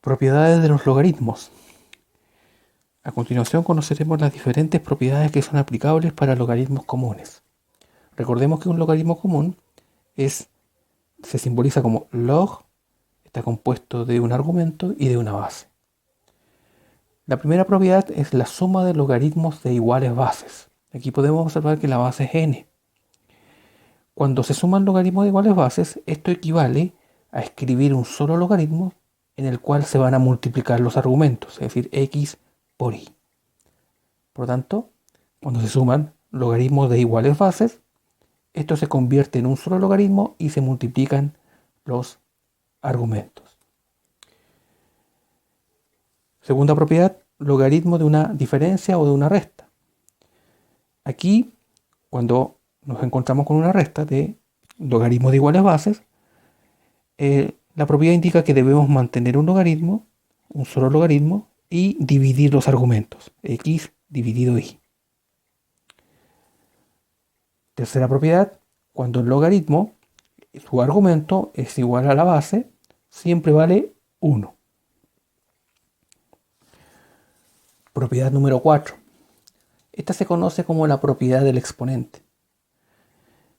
Propiedades de los logaritmos. A continuación conoceremos las diferentes propiedades que son aplicables para logaritmos comunes. Recordemos que un logaritmo común se simboliza como log, está compuesto de un argumento y de una base. La primera propiedad es la suma de logaritmos de iguales bases. Aquí podemos observar que la base es n. Cuando se suman logaritmos de iguales bases, esto equivale a escribir un solo logaritmo en el cual se van a multiplicar los argumentos, es decir, x por y. Por lo tanto, cuando se suman logaritmos de iguales bases, esto se convierte en un solo logaritmo y se multiplican los argumentos. Segunda propiedad, logaritmo de una diferencia o de una resta. Aquí, cuando nos encontramos con una resta de logaritmos de iguales bases, la propiedad indica que debemos mantener un logaritmo, un solo logaritmo, y dividir los argumentos, x dividido y. Tercera propiedad, cuando el logaritmo, su argumento es igual a la base, siempre vale 1. Propiedad número 4. Esta se conoce como la propiedad del exponente.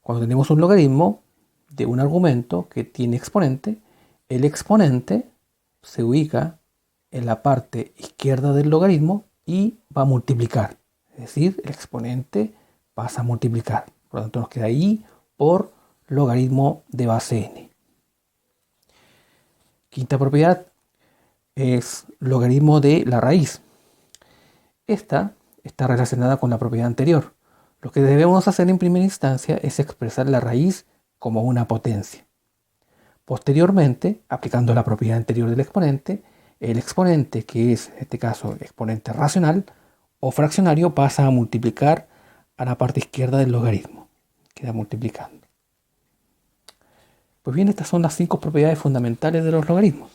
Cuando tenemos un logaritmo de un argumento que tiene exponente, el exponente se ubica en la parte izquierda del logaritmo y va a multiplicar. Es decir, el exponente pasa a multiplicar. Por lo tanto, nos queda i por logaritmo de base n. Quinta propiedad es logaritmo de la raíz. Esta está relacionada con la propiedad anterior. Lo que debemos hacer en primera instancia es expresar la raíz como una potencia. Posteriormente, aplicando la propiedad anterior del exponente, el exponente, que es en este caso el exponente racional o fraccionario, pasa a multiplicar a la parte izquierda del logaritmo. Queda multiplicando. Pues bien, estas son las 5 propiedades fundamentales de los logaritmos.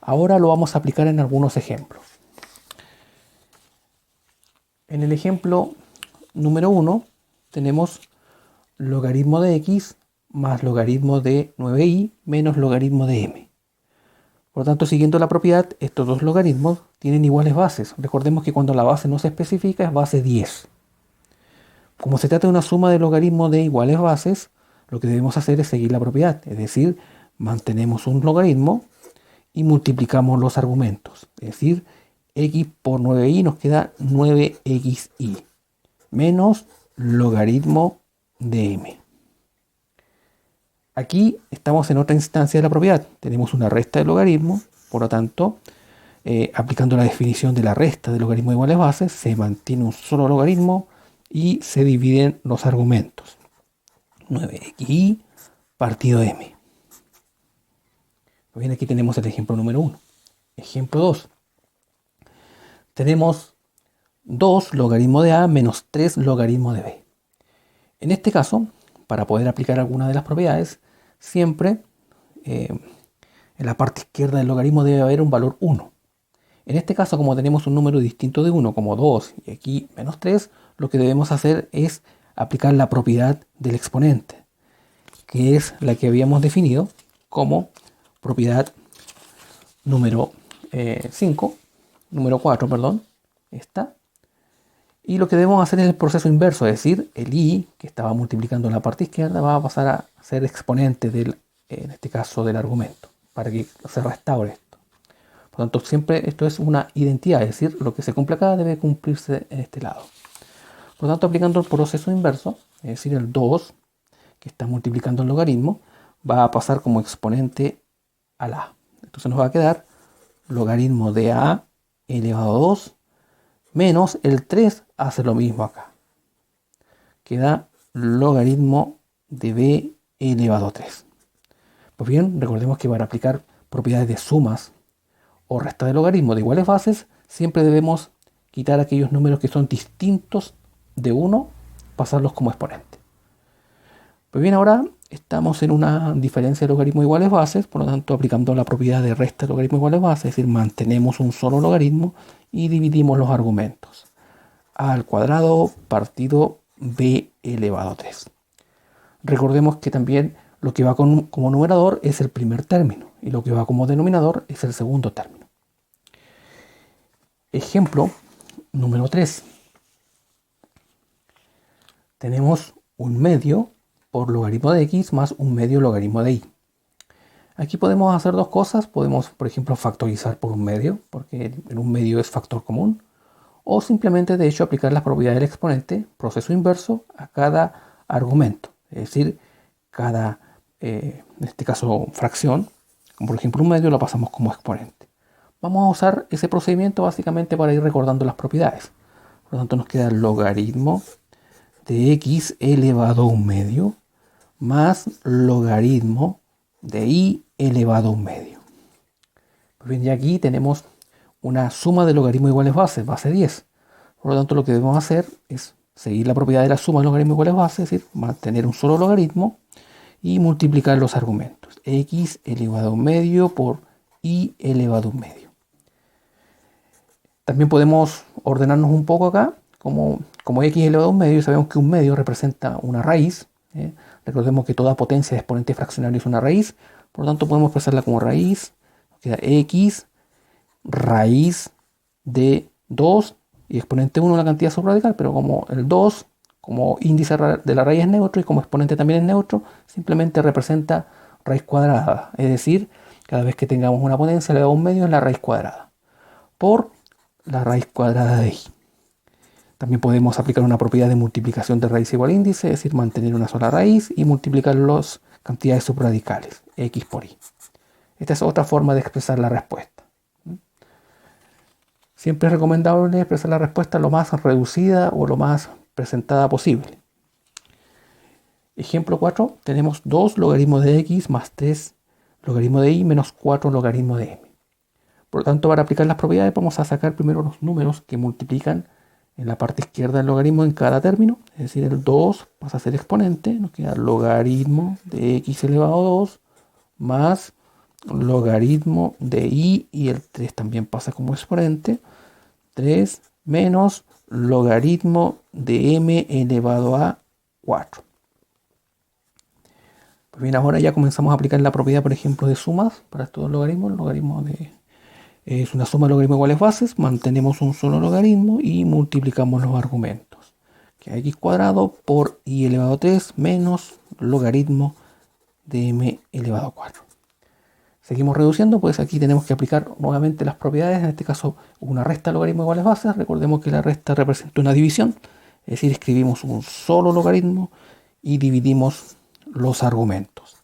Ahora lo vamos a aplicar en algunos ejemplos. En el ejemplo número 1 tenemos logaritmo de x más logaritmo de 9i menos logaritmo de m. Por lo tanto, siguiendo la propiedad, estos dos logaritmos tienen iguales bases. Recordemos que cuando la base no se especifica es base 10. Como se trata de una suma de logaritmos de iguales bases, lo que debemos hacer es seguir la propiedad. Es decir, mantenemos un logaritmo y multiplicamos los argumentos. Es decir, x por 9i nos queda 9xi menos logaritmo de m. Aquí estamos en otra instancia de la propiedad. Tenemos una resta de logaritmo, por lo tanto, aplicando la definición de la resta de logaritmos de iguales bases, se mantiene un solo logaritmo y se dividen los argumentos. 9xi partido m. Muy bien, aquí tenemos el ejemplo número 1. Ejemplo 2. Tenemos 2 logaritmo de a menos 3 logaritmo de b. En este caso, para poder aplicar alguna de las propiedades, siempre en la parte izquierda del logaritmo debe haber un valor 1. En este caso, como tenemos un número distinto de 1, como 2 y aquí menos 3, lo que debemos hacer es aplicar la propiedad del exponente, que es la que habíamos definido como propiedad número 4, perdón, esta. Y lo que debemos hacer es el proceso inverso, es decir, el i, que estaba multiplicando en la parte izquierda, va a pasar a ser exponente en este caso del argumento, para que se restaure esto. Por lo tanto, siempre esto es una identidad, es decir, lo que se cumple acá debe cumplirse en este lado. Por lo tanto, aplicando el proceso inverso, es decir, el 2, que está multiplicando el logaritmo, va a pasar como exponente al a. Entonces nos va a quedar logaritmo de a elevado a 2 menos el 3 hace lo mismo acá. Queda logaritmo de b elevado a 3. Pues bien, recordemos que para aplicar propiedades de sumas o resta de logaritmos de iguales bases, siempre debemos quitar aquellos números que son distintos de 1, pasarlos como exponente. Pues bien, ahora estamos en una diferencia de logaritmos de iguales bases, por lo tanto aplicando la propiedad de resta de logaritmos de iguales bases, es decir, mantenemos un solo logaritmo y dividimos los argumentos. A al cuadrado partido b elevado a 3. Recordemos que también lo que va como numerador es el primer término y lo que va como denominador es el segundo término. Ejemplo número 3. Tenemos un medio por logaritmo de x más un medio logaritmo de y. Aquí podemos hacer dos cosas. Podemos, por ejemplo, factorizar por un medio, porque en un medio es factor común. O simplemente, de hecho, aplicar las propiedades del exponente, proceso inverso, a cada argumento. Es decir, cada, en este caso, fracción, como por ejemplo un medio, lo pasamos como exponente. Vamos a usar ese procedimiento básicamente para ir recordando las propiedades. Por lo tanto, nos queda el logaritmo de x elevado a un medio más logaritmo de y elevado a un medio. Pues bien, ya aquí tenemos una suma de logaritmos iguales base 10. Por lo tanto, lo que debemos hacer es seguir la propiedad de la suma de logaritmos iguales base, es decir, mantener un solo logaritmo y multiplicar los argumentos. X elevado a un medio por y elevado a un medio. También podemos ordenarnos un poco acá, como x elevado a un medio, sabemos que un medio representa una raíz. Recordemos que toda potencia de exponente fraccionario es una raíz, por lo tanto podemos expresarla como raíz, queda x raíz de 2 y exponente 1 la cantidad subradical, pero como el 2 como índice de la raíz es neutro y como exponente también es neutro, simplemente representa raíz cuadrada, es decir, cada vez que tengamos una potencia elevada a un medio es la raíz cuadrada, por la raíz cuadrada de y. También podemos aplicar una propiedad de multiplicación de raíz igual índice, es decir, mantener una sola raíz y multiplicar las cantidades subradicales, x por y. Esta es otra forma de expresar la respuesta. Siempre es recomendable expresar la respuesta lo más reducida o lo más presentada posible. Ejemplo 4, tenemos 2 logaritmos de x más 3 logaritmo de y menos 4 logaritmo de m. Por lo tanto, para aplicar las propiedades vamos a sacar primero los números que multiplican en la parte izquierda del logaritmo en cada término. Es decir, el 2 pasa a ser exponente, nos queda logaritmo de x elevado a 2 más logaritmo de y el 3 también pasa como exponente, 3 menos logaritmo de m elevado a 4. Pues bien, ahora ya comenzamos a aplicar la propiedad, por ejemplo, de sumas para estos logaritmos. El logaritmo es una suma de logaritmos iguales bases, mantenemos un solo logaritmo y multiplicamos los argumentos. Que x cuadrado por y elevado a 3 menos logaritmo de m elevado a 4. Seguimos reduciendo, pues aquí tenemos que aplicar nuevamente las propiedades, en este caso una resta de logaritmos iguales bases. Recordemos que la resta representa una división, es decir, escribimos un solo logaritmo y dividimos los argumentos.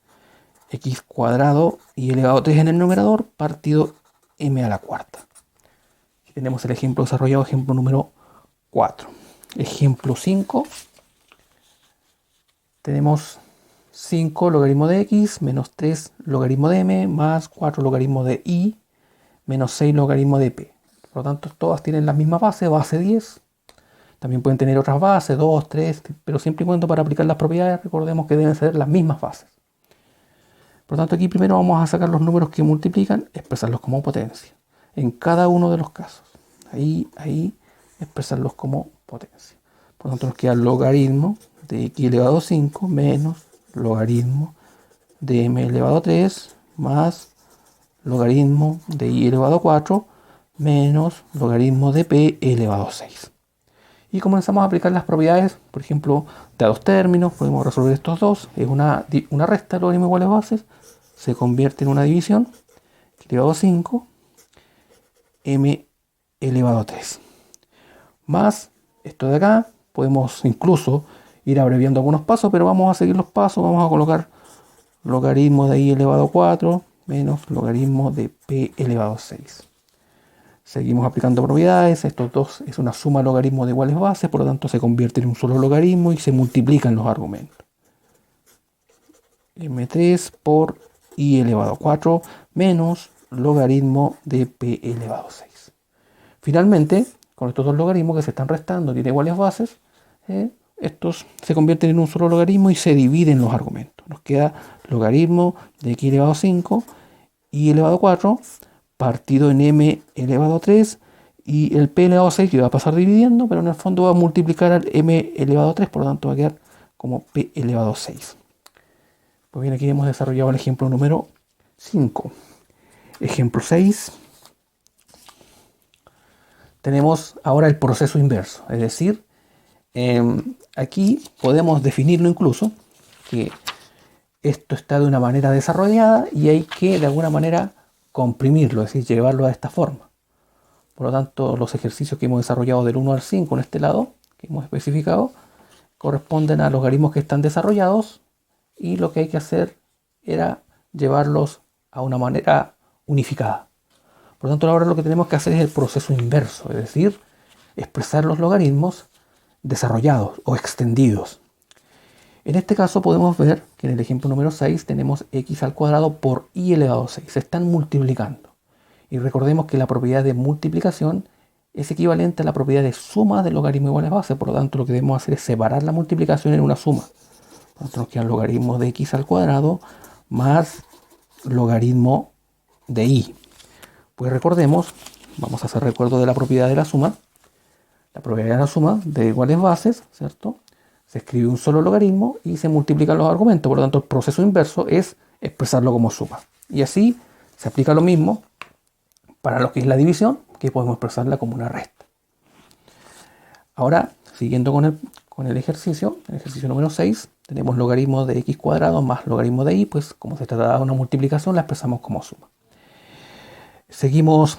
X cuadrado y elevado a 3 en el numerador partido m a la cuarta. Aquí tenemos el ejemplo desarrollado, ejemplo número 4. Ejemplo 5. Tenemos 5 logaritmo de x menos 3 logaritmo de m más 4 logaritmo de y menos 6 logaritmo de p. Por lo tanto, todas tienen la misma base 10. También pueden tener otras bases, 2, 3, pero siempre y cuando para aplicar las propiedades recordemos que deben ser las mismas bases. Por lo tanto, aquí primero vamos a sacar los números que multiplican, expresarlos como potencia. En cada uno de los casos. Ahí, expresarlos como potencia. Por lo tanto, nos queda el logaritmo de x elevado a 5 menos logaritmo de m elevado a 3 más logaritmo de y elevado a 4 menos logaritmo de p elevado a 6. Y comenzamos a aplicar las propiedades, por ejemplo, de a dos términos, podemos resolver estos dos. Es una resta de logaritmos iguales bases, se convierte en una división, elevado a 5, m elevado a 3. Más esto de acá, podemos incluso ir abreviando algunos pasos, pero vamos a seguir los pasos, vamos a colocar logaritmo de y elevado a 4 menos logaritmo de p elevado a 6. Seguimos aplicando propiedades, estos dos es una suma de logaritmos de iguales bases, por lo tanto se convierte en un solo logaritmo y se multiplican los argumentos. m3 por y elevado a 4 menos logaritmo de p elevado a 6. Finalmente, con estos dos logaritmos que se están restando, tienen iguales bases, estos se convierten en un solo logaritmo y se dividen los argumentos. Nos queda logaritmo de x elevado a 5 y elevado a 4 partido en m elevado a 3 y el p elevado a 6 que va a pasar dividiendo, pero en el fondo va a multiplicar al m elevado a 3, por lo tanto va a quedar como p elevado a 6. Pues bien, aquí hemos desarrollado el ejemplo número 5. Ejemplo 6. tenemos ahora el proceso inverso. Es decir, aquí podemos definirlo incluso, que esto está de una manera desarrollada y hay que de alguna manera comprimirlo, es decir, llevarlo a esta forma. Por lo tanto, los ejercicios que hemos desarrollado del 1 al 5 en este lado, que hemos especificado, corresponden a logaritmos que están desarrollados y lo que hay que hacer era llevarlos a una manera unificada. Por lo tanto, ahora lo que tenemos que hacer es el proceso inverso, es decir, expresar los logaritmos desarrollados o extendidos. En este caso podemos ver que en el ejemplo número 6 tenemos x al cuadrado por y elevado a 6. Se están multiplicando. Y recordemos que la propiedad de multiplicación es equivalente a la propiedad de suma de logaritmo igual a base. Por lo tanto, lo que debemos hacer es separar la multiplicación en una suma. Por lo tanto, nos queda el logaritmo de x al cuadrado más logaritmo de y. Pues recordemos, vamos a hacer recuerdo de la propiedad de la suma. La propiedad de la suma de iguales bases, ¿cierto? Se escribe un solo logaritmo y se multiplican los argumentos. Por lo tanto, el proceso inverso es expresarlo como suma. Y así se aplica lo mismo para lo que es la división, que podemos expresarla como una resta. Ahora, siguiendo con el ejercicio número 6, tenemos logaritmo de x cuadrado más logaritmo de y, pues como se trata de una multiplicación, la expresamos como suma. Seguimos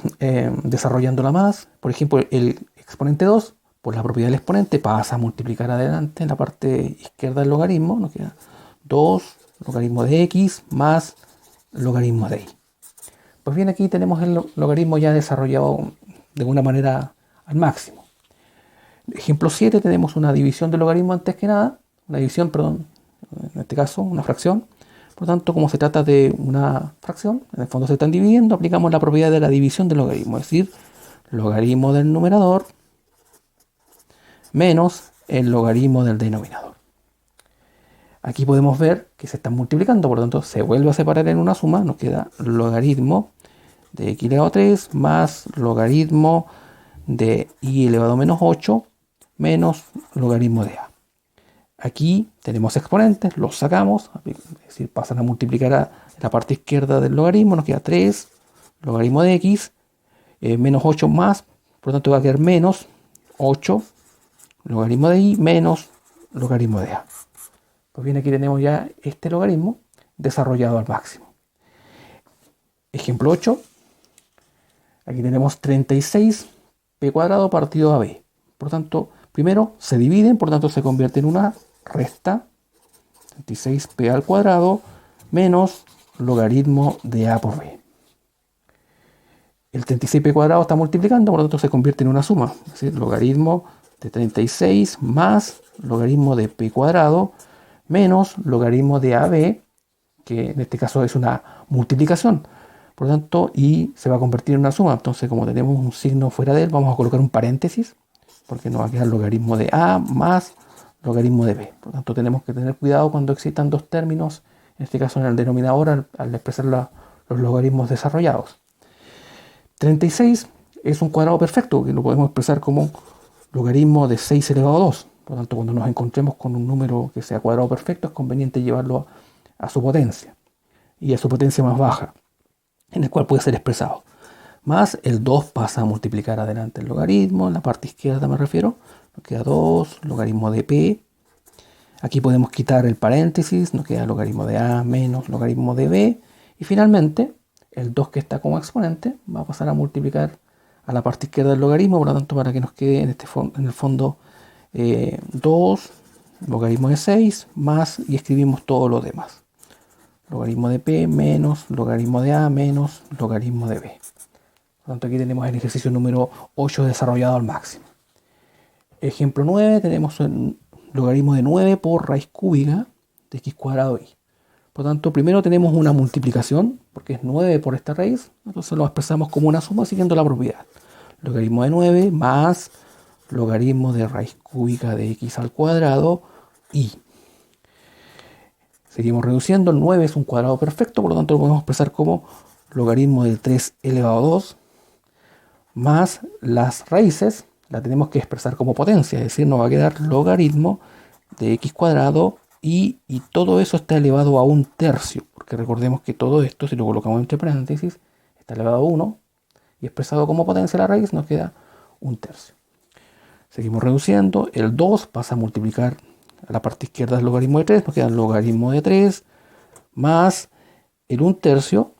desarrollándola más. Por ejemplo, el exponente 2, por la propiedad del exponente, pasa a multiplicar adelante en la parte izquierda del logaritmo. Nos queda 2 logaritmo de x más logaritmo de y. Pues bien, aquí tenemos el logaritmo ya desarrollado de una manera al máximo. Ejemplo 7, tenemos una división del logaritmo antes que nada. Una división, perdón, en este caso una fracción. Por lo tanto, como se trata de una fracción, en el fondo se están dividiendo, aplicamos la propiedad de la división del logaritmo. Es decir, logaritmo del numerador menos el logaritmo del denominador. Aquí podemos ver que se están multiplicando, por lo tanto se vuelve a separar en una suma, nos queda logaritmo de x elevado a 3 más logaritmo de y elevado a menos 8 menos logaritmo de a. Aquí tenemos exponentes, los sacamos, es decir, pasan a multiplicar a la parte izquierda del logaritmo, nos queda 3 logaritmo de x menos 8 más, por lo tanto va a quedar menos 8 logaritmo de y menos logaritmo de a. Pues bien, aquí tenemos ya este logaritmo desarrollado al máximo. Ejemplo 8. Aquí tenemos 36p cuadrado partido a b. Por tanto, primero se dividen, por tanto se convierte en una resta. 36p al cuadrado menos logaritmo de a por b. El 36p cuadrado está multiplicando, por lo tanto se convierte en una suma. Es decir, logaritmo de 36 más logaritmo de p cuadrado menos logaritmo de AB, que en este caso es una multiplicación. Por lo tanto, y se va a convertir en una suma. Entonces, como tenemos un signo fuera de él, vamos a colocar un paréntesis, porque nos va a quedar logaritmo de A más logaritmo de B. Por lo tanto, tenemos que tener cuidado cuando existan dos términos, en este caso en el denominador, al expresar los logaritmos desarrollados. 36 es un cuadrado perfecto, que lo podemos expresar como logaritmo de 6 elevado a 2. Por lo tanto, cuando nos encontremos con un número que sea cuadrado perfecto, es conveniente llevarlo a su potencia y a su potencia más baja, en el cual puede ser expresado. Más el 2 pasa a multiplicar adelante el logaritmo, en la parte izquierda me refiero, nos queda 2, logaritmo de p. Aquí podemos quitar el paréntesis, nos queda logaritmo de a menos logaritmo de b. Y finalmente, el 2 que está como exponente va a pasar a multiplicar a la parte izquierda del logaritmo, por lo tanto, para que nos quede en el fondo 2 logaritmo de 6 más, y escribimos todo lo demás. Logaritmo de p menos logaritmo de a menos logaritmo de b. Por lo tanto, aquí tenemos el ejercicio número 8 desarrollado al máximo. Ejemplo 9, tenemos el logaritmo de 9 por raíz cúbica de x cuadrado y. Por lo tanto, primero tenemos una multiplicación, porque es 9 por esta raíz, entonces lo expresamos como una suma siguiendo la propiedad. Logaritmo de 9 más logaritmo de raíz cúbica de x al cuadrado y. Seguimos reduciendo, el 9 es un cuadrado perfecto, por lo tanto lo podemos expresar como logaritmo de 3 elevado a 2 más las raíces, la tenemos que expresar como potencia, es decir, nos va a quedar logaritmo de x cuadrado y todo eso está elevado a un tercio, porque recordemos que todo esto, si lo colocamos entre paréntesis, está elevado a 1 y expresado como potencia la raíz nos queda un tercio. Seguimos reduciendo. El 2 pasa a multiplicar a la parte izquierda del logaritmo de 3. Nos queda el logaritmo de 3 más el 1/3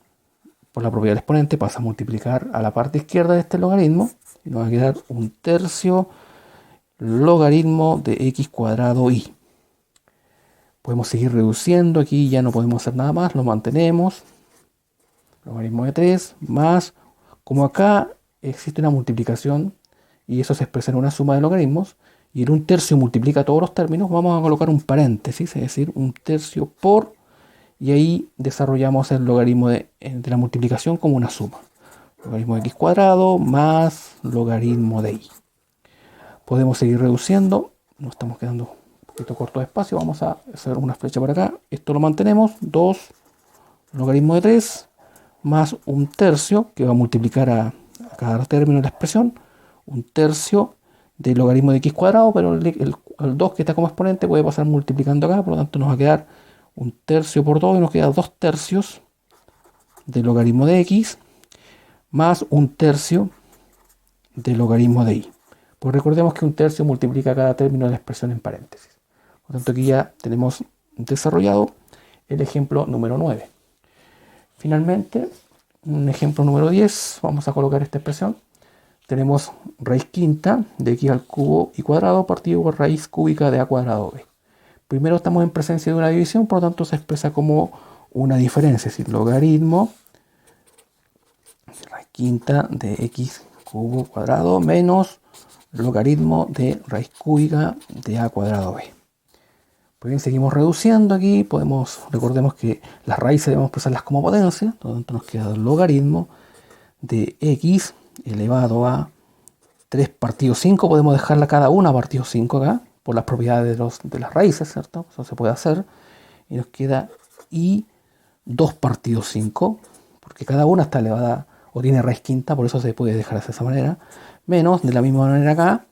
por la propiedad del exponente pasa a multiplicar a la parte izquierda de este logaritmo. Y nos va a quedar 1/3 logaritmo de x cuadrado y. Podemos seguir reduciendo. Aquí ya no podemos hacer nada más. Lo mantenemos. Logaritmo de 3 más, como acá existe una multiplicación y eso se expresa en una suma de logaritmos y el 1/3 multiplica todos los términos, vamos a colocar un paréntesis, es decir, 1/3 por, y ahí desarrollamos el logaritmo de la multiplicación como una suma. Logaritmo de x cuadrado más logaritmo de y. Podemos seguir reduciendo, nos estamos quedando un poquito corto de espacio, vamos a hacer una flecha por acá, esto lo mantenemos, 2 logaritmo de 3 más 1/3, que va a multiplicar a cada término de la expresión, 1/3 del logaritmo de x cuadrado, pero el 2 que está como exponente puede pasar multiplicando acá, por lo tanto nos va a quedar 1/3 por 2 y nos queda 2/3 del logaritmo de x más 1/3 del logaritmo de y. Pues recordemos que 1/3 multiplica cada término de la expresión en paréntesis. Por lo tanto aquí ya tenemos desarrollado el ejemplo número 9. Finalmente, un ejemplo número 10, vamos a colocar esta expresión. Tenemos raíz quinta de x al cubo y cuadrado partido por raíz cúbica de a cuadrado b. Primero estamos en presencia de una división, por lo tanto se expresa como una diferencia, es decir, logaritmo raíz quinta de x cubo cuadrado menos logaritmo de raíz cúbica de a cuadrado b. Pues bien, seguimos reduciendo aquí, recordemos que las raíces debemos expresarlas como potencia, por lo tanto nos queda el logaritmo de x elevado a 3 partido 5, podemos dejarla cada una partido 5 acá, por las propiedades de las raíces, ¿cierto? Eso se puede hacer, y nos queda y 2 partido 5, porque cada una está elevada o tiene raíz quinta, por eso se puede dejar de esa manera, menos, de la misma manera acá,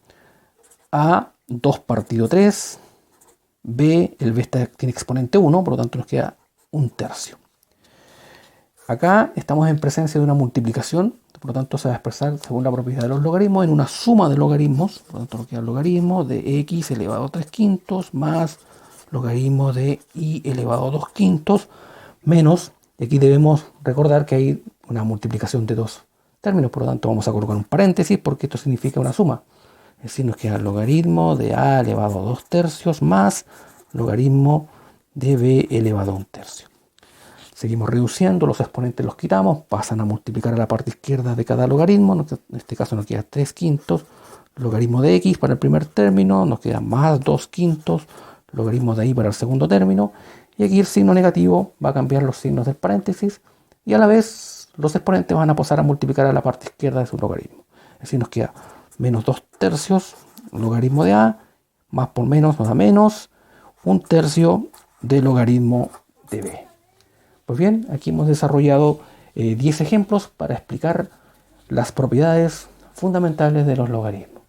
a 2 partido 3, b, el b tiene exponente 1, por lo tanto nos queda 1/3. Acá estamos en presencia de una multiplicación, por lo tanto se va a expresar según la propiedad de los logaritmos en una suma de logaritmos, por lo tanto nos queda el logaritmo de x elevado a 3/5 más logaritmo de y elevado a 2/5 menos, y aquí debemos recordar que hay una multiplicación de dos términos, por lo tanto vamos a colocar un paréntesis porque esto significa una suma. Es decir, nos queda el logaritmo de a elevado a 2/3 más logaritmo de b elevado a 1/3. Seguimos reduciendo, los exponentes los quitamos, pasan a multiplicar a la parte izquierda de cada logaritmo, en este caso nos queda 3/5, logaritmo de x para el primer término, nos queda más 2/5, logaritmo de y para el segundo término, y aquí el signo negativo va a cambiar los signos del paréntesis, y a la vez los exponentes van a pasar a multiplicar a la parte izquierda de su logaritmo. Es decir, nos queda menos 2/3 logaritmo de a, más por menos nos da menos 1/3 del logaritmo de b. Pues bien, aquí hemos desarrollado 10 ejemplos para explicar las propiedades fundamentales de los logaritmos.